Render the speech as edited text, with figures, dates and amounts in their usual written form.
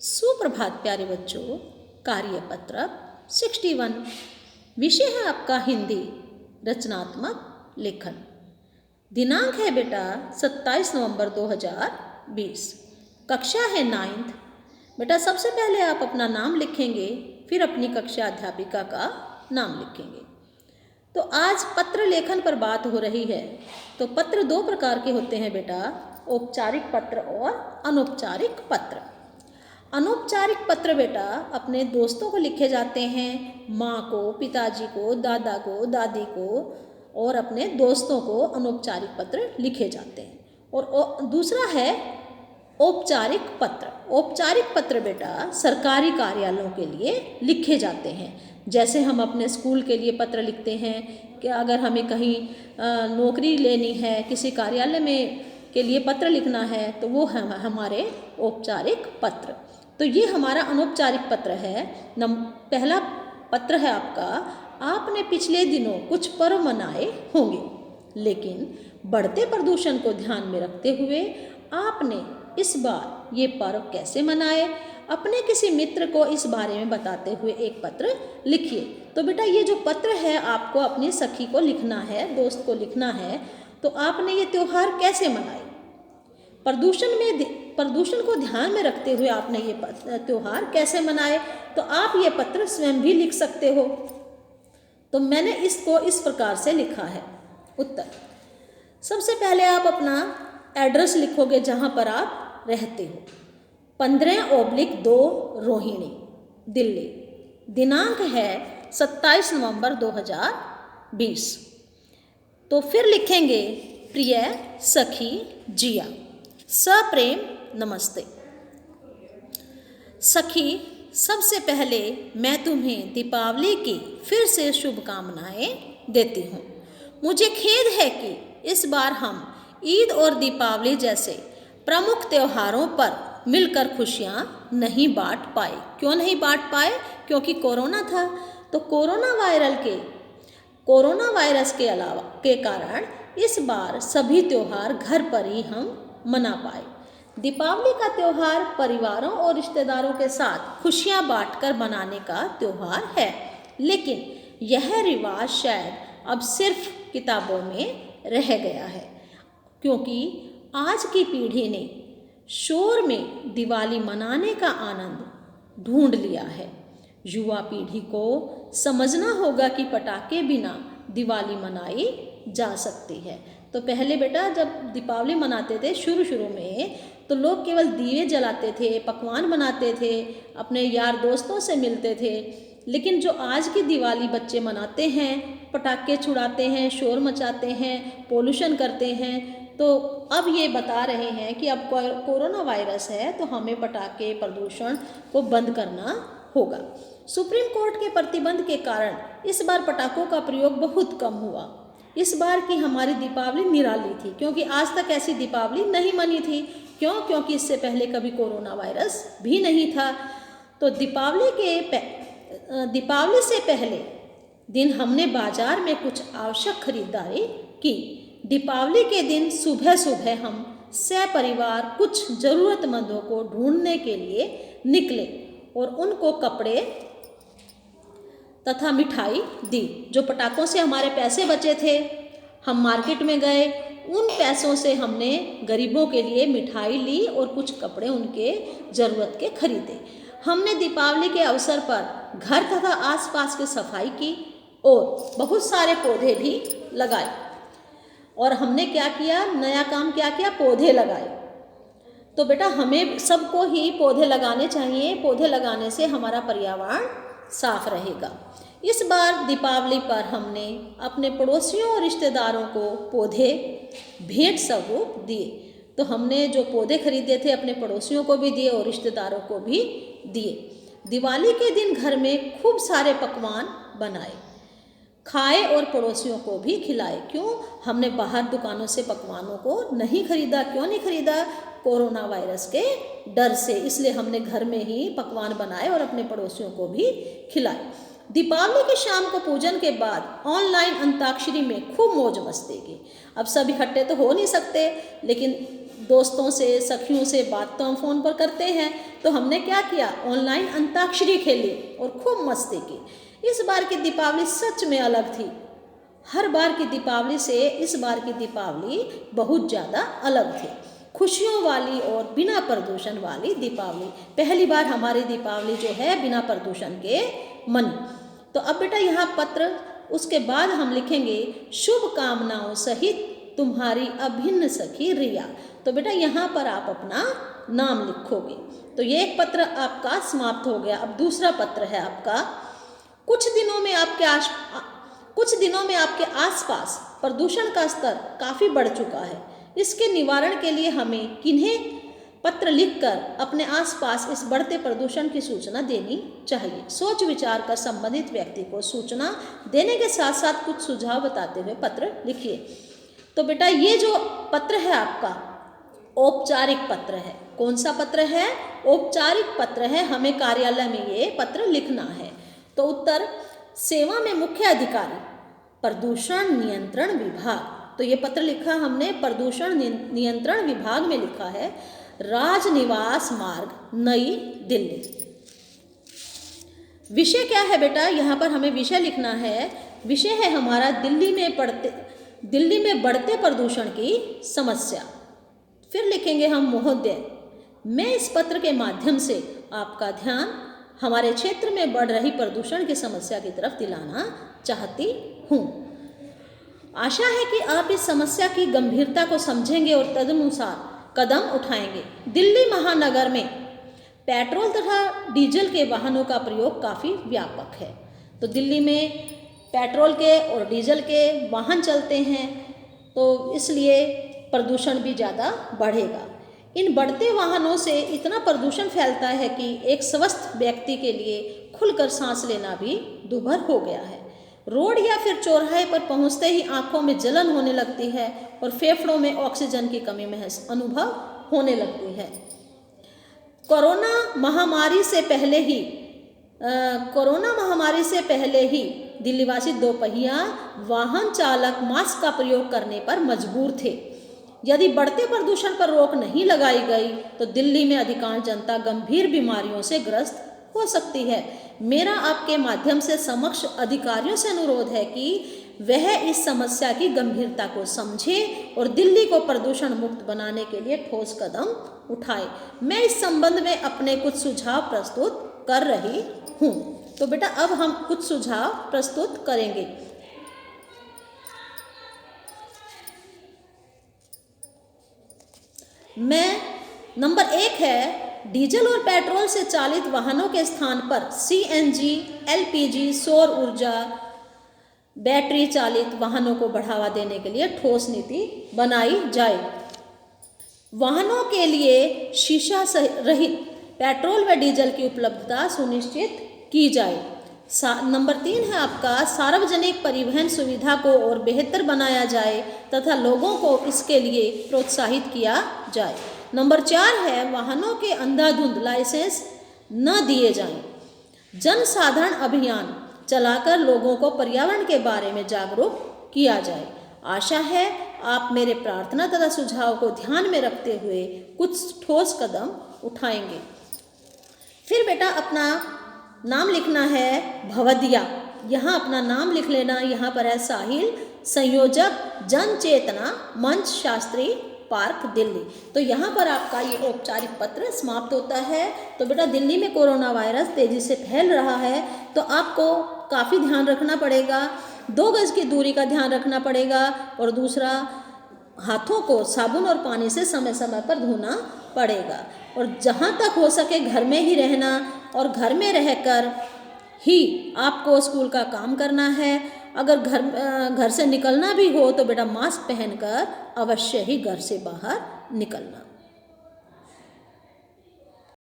सुप्रभात प्यारे बच्चों। कार्यपत्र 61 विषय है आपका हिंदी रचनात्मक लेखन। दिनांक है बेटा 27 नवंबर 2020। कक्षा है 9th। बेटा सबसे पहले आप अपना नाम लिखेंगे, फिर अपनी कक्षा अध्यापिका का नाम लिखेंगे। तो आज पत्र लेखन पर बात हो रही है। तो पत्र दो प्रकार के होते हैं बेटा, औपचारिक पत्र और अनौपचारिक पत्र। अनौपचारिक पत्र बेटा अपने दोस्तों को लिखे जाते हैं, माँ को, पिताजी को, दादा को, दादी को और अपने दोस्तों को अनौपचारिक पत्र लिखे जाते हैं। और दूसरा है औपचारिक पत्र। औपचारिक पत्र बेटा सरकारी कार्यालयों के लिए लिखे जाते हैं। जैसे हम अपने स्कूल के लिए पत्र लिखते हैं कि अगर हमें कहीं नौकरी लेनी है, किसी कार्यालय में के लिए पत्र लिखना है, तो वो है हमारे औपचारिक पत्र। तो ये हमारा अनौपचारिक पत्र है। पहला पत्र है आपका, आपने पिछले दिनों कुछ पर्व मनाए होंगे, लेकिन बढ़ते प्रदूषण को ध्यान में रखते हुए आपने इस बार ये पर्व कैसे मनाए, अपने किसी मित्र को इस बारे में बताते हुए एक पत्र लिखिए। तो बेटा ये जो पत्र है आपको अपनी सखी को लिखना है, दोस्त को लिखना है। तो आपने ये त्यौहार कैसे मनाए, प्रदूषण को ध्यान में रखते हुए आपने ये त्यौहार कैसे मनाए। तो आप ये पत्र स्वयं भी लिख सकते हो। तो मैंने इसको इस प्रकार से लिखा है। उत्तर, सबसे पहले आप अपना एड्रेस लिखोगे जहाँ पर आप रहते हो। 15/2 रोहिणी, दिल्ली। दिनांक है 27 नवंबर 2020। तो फिर लिखेंगे, प्रिय सखी जिया, सप्रेम नमस्ते। सखी, सबसे पहले मैं तुम्हें दीपावली की फिर से शुभकामनाएं देती हूँ। मुझे खेद है कि इस बार हम ईद और दीपावली जैसे प्रमुख त्योहारों पर मिलकर खुशियाँ नहीं बांट पाए। क्यों नहीं बांट पाए? क्योंकि कोरोना था। तो कोरोना वायरस के कारण इस बार सभी त्यौहार घर पर ही हम मना पाए। दीपावली का त्यौहार परिवारों और रिश्तेदारों के साथ खुशियां बांटकर मनाने का त्यौहार है, लेकिन यह रिवाज शायद अब सिर्फ किताबों में रह गया है, क्योंकि आज की पीढ़ी ने शोर में दिवाली मनाने का आनंद ढूंढ लिया है। युवा पीढ़ी को समझना होगा कि पटाखे बिना दिवाली मनाई जा सकती है। तो पहले बेटा जब दीपावली मनाते थे शुरू में, तो लोग केवल दिए जलाते थे, पकवान बनाते थे, अपने यार दोस्तों से मिलते थे। लेकिन जो आज की दिवाली बच्चे मनाते हैं, पटाखे छुड़ाते हैं, शोर मचाते हैं, पोल्यूशन करते हैं, तो अब ये बता रहे हैं कि अब कोरोना वायरस है, तो हमें पटाखे प्रदूषण को बंद करना होगा। सुप्रीम कोर्ट के प्रतिबंध के कारण इस बार पटाखों का प्रयोग बहुत कम हुआ। इस बार की हमारी दीपावली निराली थी, क्योंकि आज तक ऐसी दीपावली नहीं मनी थी। क्यों? क्योंकि इससे पहले कभी कोरोना वायरस भी नहीं था। तो दीपावली से पहले दिन हमने बाजार में कुछ आवश्यक खरीदारी की। दीपावली के दिन सुबह सुबह हम सपरिवार कुछ ज़रूरतमंदों को ढूंढने के लिए निकले और उनको कपड़े तथा मिठाई दी। जो पटाखों से हमारे पैसे बचे थे, हम मार्केट में गए, उन पैसों से हमने गरीबों के लिए मिठाई ली और कुछ कपड़े उनके ज़रूरत के खरीदे। हमने दीपावली के अवसर पर घर तथा आसपास की सफाई की और बहुत सारे पौधे भी लगाए। और हमने क्या किया, नया काम क्या किया, पौधे लगाए। तो बेटा हमें सबको ही पौधे लगाने चाहिए। पौधे लगाने से हमारा पर्यावरण साफ रहेगा। इस बार दीपावली पर हमने अपने पड़ोसियों और रिश्तेदारों को पौधे भेंट स्वरूप दिए। तो हमने जो पौधे खरीदे थे अपने पड़ोसियों को भी दिए और रिश्तेदारों को भी दिए। दिवाली के दिन घर में खूब सारे पकवान बनाए, खाए और पड़ोसियों को भी खिलाए। क्यों? हमने बाहर दुकानों से पकवानों को नहीं खरीदा। क्यों नहीं खरीदा? कोरोना वायरस के डर से। इसलिए हमने घर में ही पकवान बनाए और अपने पड़ोसियों को भी खिलाए। दीपावली की शाम को पूजन के बाद ऑनलाइन अंताक्षरी में खूब मौज मस्ती की। अब सब इकट्ठे तो हो नहीं सकते, लेकिन दोस्तों से, सखियों से बात तो हम फ़ोन पर करते हैं, तो हमने क्या किया, ऑनलाइन अंताक्षरी खेली और खूब मस्ती की। इस बार की दीपावली सच में अलग थी। हर बार की दीपावली से इस बार की दीपावली बहुत ज़्यादा अलग थी। खुशियों वाली और बिना प्रदूषण वाली दीपावली। पहली बार हमारी दीपावली जो है बिना प्रदूषण के मनी। तो अब बेटा यहाँ पत्र, उसके बाद हम लिखेंगे शुभकामनाओं सहित तुम्हारी अभिन्न सखी रिया। तो बेटा यहाँ पर आप अपना नाम लिखोगे। तो ये एक पत्र आपका समाप्त हो गया। अब दूसरा पत्र है आपका, कुछ दिनों में आपके आसपास प्रदूषण का स्तर काफ़ी बढ़ चुका है। इसके निवारण के लिए हमें किन्हें पत्र लिखकर अपने आसपास इस बढ़ते प्रदूषण की सूचना देनी चाहिए। सोच विचार कर संबंधित व्यक्ति को सूचना देने के साथ साथ कुछ सुझाव बताते हुए पत्र लिखिए। तो बेटा ये जो पत्र है आपका औपचारिक पत्र है। कौन सा पत्र है? औपचारिक पत्र है। हमें कार्यालय में ये पत्र लिखना है। तो उत्तर, सेवा में मुख्य अधिकारी, प्रदूषण नियंत्रण विभाग। तो ये पत्र लिखा हमने प्रदूषण नियंत्रण विभाग में लिखा है, राजनिवास मार्ग, नई दिल्ली। विषय क्या है बेटा? यहाँ पर हमें विषय लिखना है। विषय है हमारा दिल्ली में बढ़ते प्रदूषण की समस्या। फिर लिखेंगे हम महोदय, मैं इस पत्र के माध्यम से आपका ध्यान हमारे क्षेत्र में बढ़ रही प्रदूषण की समस्या की तरफ दिलाना चाहती हूँ। आशा है कि आप इस समस्या की गंभीरता को समझेंगे और तदनुसार कदम उठाएंगे। दिल्ली महानगर में पेट्रोल तथा डीजल के वाहनों का प्रयोग काफ़ी व्यापक है। तो दिल्ली में पेट्रोल के और डीजल के वाहन चलते हैं, तो इसलिए प्रदूषण भी ज़्यादा बढ़ेगा। इन बढ़ते वाहनों से इतना प्रदूषण फैलता है कि एक स्वस्थ व्यक्ति के लिए खुलकर सांस लेना भी दूभर हो गया है। रोड या फिर चौराहे पर पहुंचते ही आंखों में जलन होने लगती है और फेफड़ों में ऑक्सीजन की कमी महसूस अनुभव होने लगती है। कोरोना महामारी से पहले ही दिल्लीवासी दोपहिया वाहन चालक मास्क का प्रयोग करने पर मजबूर थे। यदि बढ़ते प्रदूषण पर रोक नहीं लगाई गई तो दिल्ली में अधिकांश जनता गंभीर बीमारियों से ग्रस्त हो सकती है। मेरा आपके माध्यम से समक्ष अधिकारियों से अनुरोध है कि वह इस समस्या की गंभीरता को समझे और दिल्ली को प्रदूषण मुक्त बनाने के लिए ठोस कदम उठाए। मैं इस संबंध में अपने कुछ सुझाव प्रस्तुत कर रही हूँ। तो बेटा अब हम कुछ सुझाव प्रस्तुत करेंगे। नंबर 1 है, डीजल और पेट्रोल से चालित वाहनों के स्थान पर सीएनजी, एलपीजी, सौर ऊर्जा, बैटरी चालित वाहनों को बढ़ावा देने के लिए ठोस नीति बनाई जाए। वाहनों के लिए शीशा रहित पेट्रोल व डीजल की उपलब्धता सुनिश्चित की जाए। नंबर 3 है आपका, सार्वजनिक परिवहन सुविधा को और बेहतर बनाया जाए तथा लोगों को इसके लिए प्रोत्साहित किया जाए। नंबर 4 है, वाहनों के अंधाधुंध लाइसेंस न दिए जाएं। जन साधारण अभियान चलाकर लोगों को पर्यावरण के बारे में जागरूक किया जाए। आशा है आप मेरे प्रार्थना तथा सुझाव को ध्यान में रखते हुए कुछ ठोस कदम उठाएंगे। फिर बेटा अपना नाम लिखना है भवदिया। यहाँ अपना नाम लिख लेना। यहाँ पर है साहिल, संयोजक जन चेतना मंच, शास्त्री पार्क, दिल्ली। तो यहाँ पर आपका ये औपचारिक पत्र समाप्त होता है। तो बेटा दिल्ली में कोरोना वायरस तेज़ी से फैल रहा है, तो आपको काफ़ी ध्यान रखना पड़ेगा। 2 गज की दूरी का ध्यान रखना पड़ेगा और दूसरा, हाथों को साबुन और पानी से समय समय पर धोना पड़ेगा। और जहाँ तक हो सके घर में ही रहना और घर में रहकर ही आपको स्कूल का काम करना है। अगर घर से निकलना भी हो तो बेटा मास्क पहनकर अवश्य ही घर से बाहर निकलना।